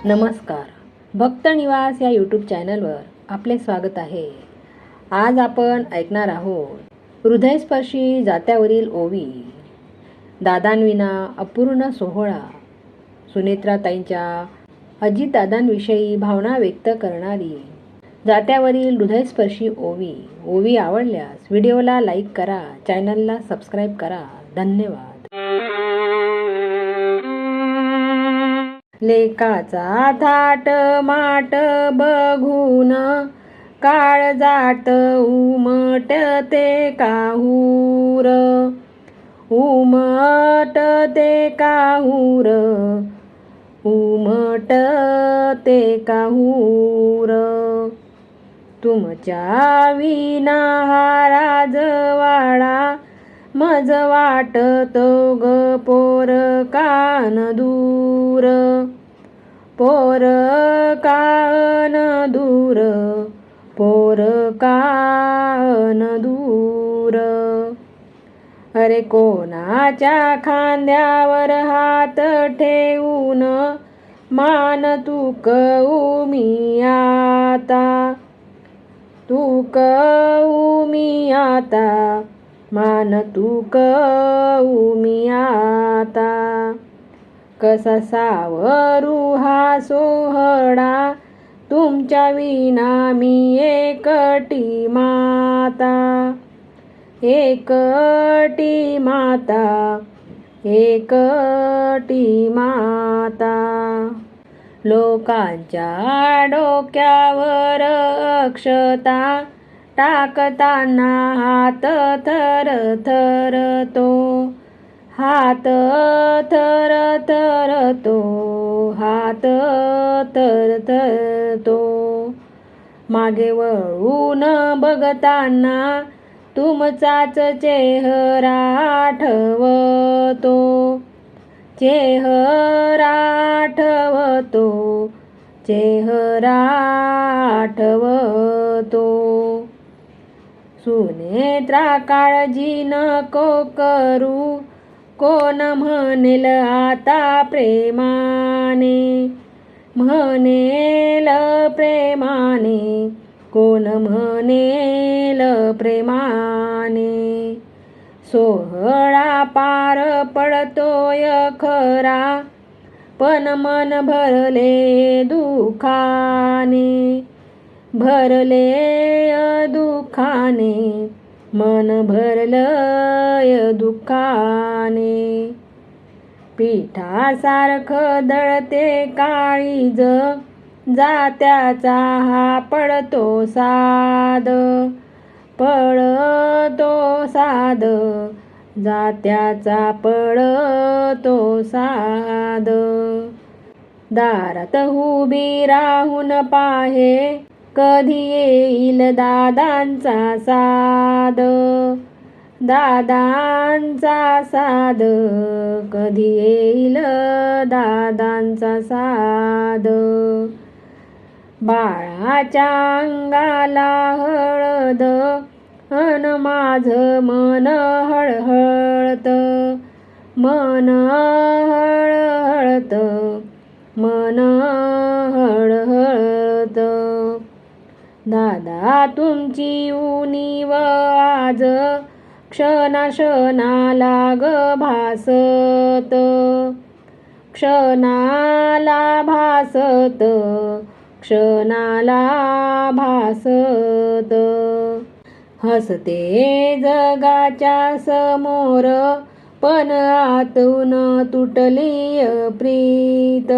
नमस्कार. भक्त निवास या यूट्यूब चॅनलवर आपले स्वागत आहे. आज आपण ऐकणार आहोत हृदयस्पर्शी जात्यावरील ओवी, दादांविना अपूर्ण सोहळा, सुनेत्राताईंच्या अजितदादांविषयी भावना व्यक्त करणारी जात्यावरील हृदयस्पर्शी ओवी. ओवी आवडल्यास व्हिडिओला लाईक करा, चॅनलला सबस्क्राईब करा. धन्यवाद. लेकाचा थाट माट बघून काळजात उमटते काहूर, उमटते काहूर, उमटते काहूर. तुमच्या विना हा राजवाडा मज वाटतो ग पोर कान दूर, पोर कान दूर, पोर कान दूर. अरे कोणाच्या खांद्यावर हात ठेवून मान तू कऊमी आता, तू कऊमी आता, मान तू कऊमी आता. कसा सावरू हा सोहळा तुमच्या विना मी एकटी माता, एकटी माता, एकटी माता. लोकांच्या डोक्यावर अक्षता टाकताना हात थर थरतो, हात थर थरतो, हात थर थरतो. मागे वळून बघताना तुमचाच चेहरा आठवतो, चेहरा आठवतो, चेहरा आठवतो. सुनेत्रा काळजी नको करू, कोण म्हणेल आता प्रेमाने, म्हणेल प्रेमाने, कोण म्हणेल प्रेमाने. सोहळा पार पडतोय खरा, पण मन भरले दुःखाने, भरले दुःखाने, मन भरलय दुःखाने. पिठासारखं दळते काळीज, जात्याचा हा पडतो साद, पडतो साद, जात्याचा पडतो साद. दारात उभी राहून पाहे कधी येईल दादांचा साद, दादांचा साद, कधी येईल दादांचा साद. बाळाच्या अंगाला हळद अन माझं मन हळहळत, मन हळहळत, मन हळहळत. दादा तुमची उणीव आज क्षणाक्षणाला ग भासत, क्षणाला भासत, क्षणाला भासत. हसते जगाच्या समोर पण आतून तुटली प्रीत,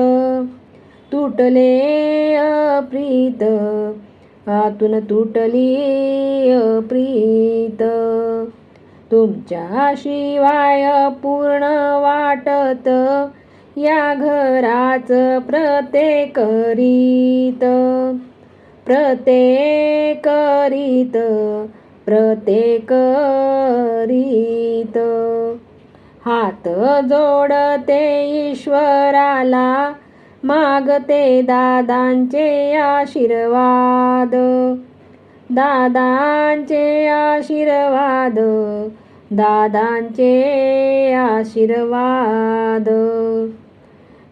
तुटले प्रीत, आतून तुटली प्रीत. तुमच्या शिवाय पूर्ण वाटत या घराच प्रत्येक रीत, प्रत्येक रीत, प्रत्येक रीत. हात जोडते ईश्वराला, मागते दादांचे आशीर्वाद, दादांचे आशीर्वाद, दादांचे आशीर्वाद.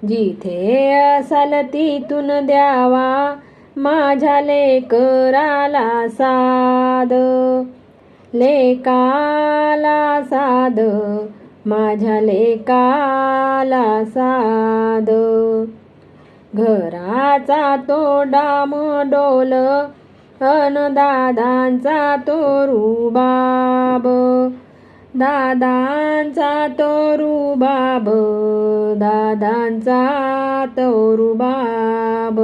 जिथे असाल तिथून द्यावा माझ्या लेकराला साद, लेकाला साद, माझ्या लेकाला साद. घराचा तो डामडोल अन दादांचा तो रुबाब, दादांचा तो रुबाब, दादांचा तो रुबाब.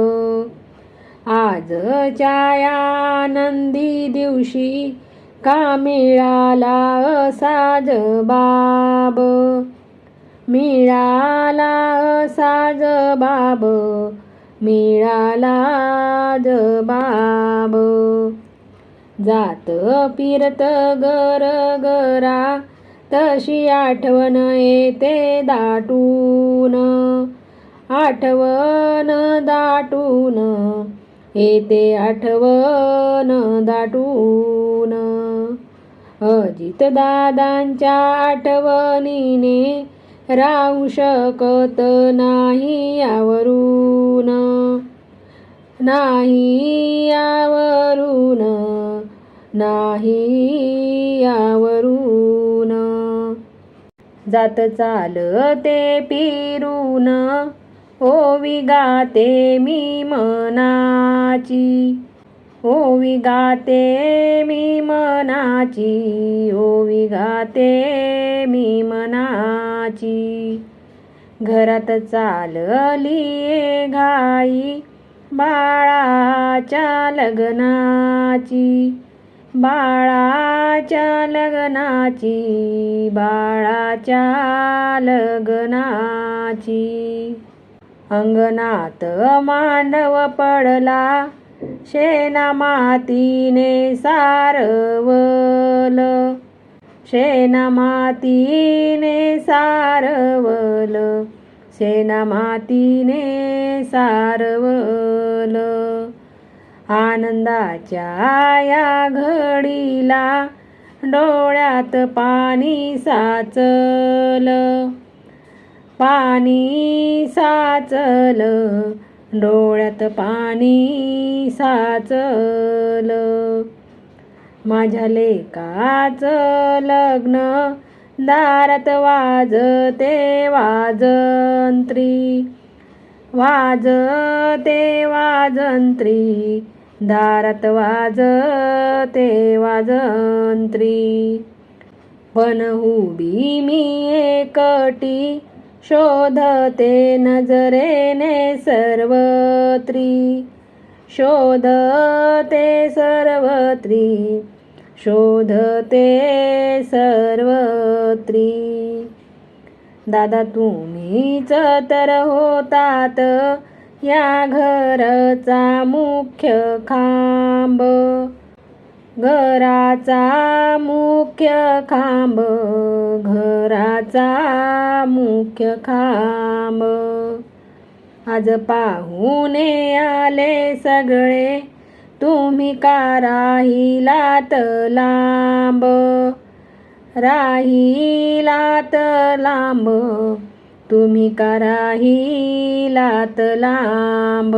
आजच्या या आनंदी दिवशी का मिळाला असा जबाब, मिळाला असा जबाब, मिळाला जबाब. जात फिरत गरगरा तशी आठवण येते दाटून, आठवण दाटून येते, आठवण दाटून. अजित दादांच्या आठवणीने राहू शकत नाही यावरून, नाही यावरून, नाही यावरून. जात चालते फिरून ओवी गाते मी मनाची, ओवी गाते मी मनाची, ओवी गाते मी मनाची. घरात चालली घाई बाळाच्या लग्नाची, बाळाच्या लग्नाची, बाळाच्या लग्नाची. अंगणात मांडव पडला शेणा मातीने सारवल, शेणा मातीने सारवल, शेणा मातीने सारवल. आनंदाच्या या घडीला डोळ्यात पाणी साचल, पाणी साचल, डोळ्यात पाणी साचल. माझ्या लेकाचं लग्न दारात वाजते वाजंत्री, वाजते वाजंत्री, दारात वाजते वाजंत्री. पण उभी मी एकटी शोधते नजरेने सर्वत्री, शोधते सर्वत्री, शोधते सर्वत्री. दादा तुम्हीच तर होतात या घरचा मुख्य खांब, घराचा मुख्य खांब, घराचा मुख्य खांब. आज पाहुणे आले सगळे तुम्ही का राहिलात लांब, राहिलात लांब, तुम्ही का राहिलात लांब.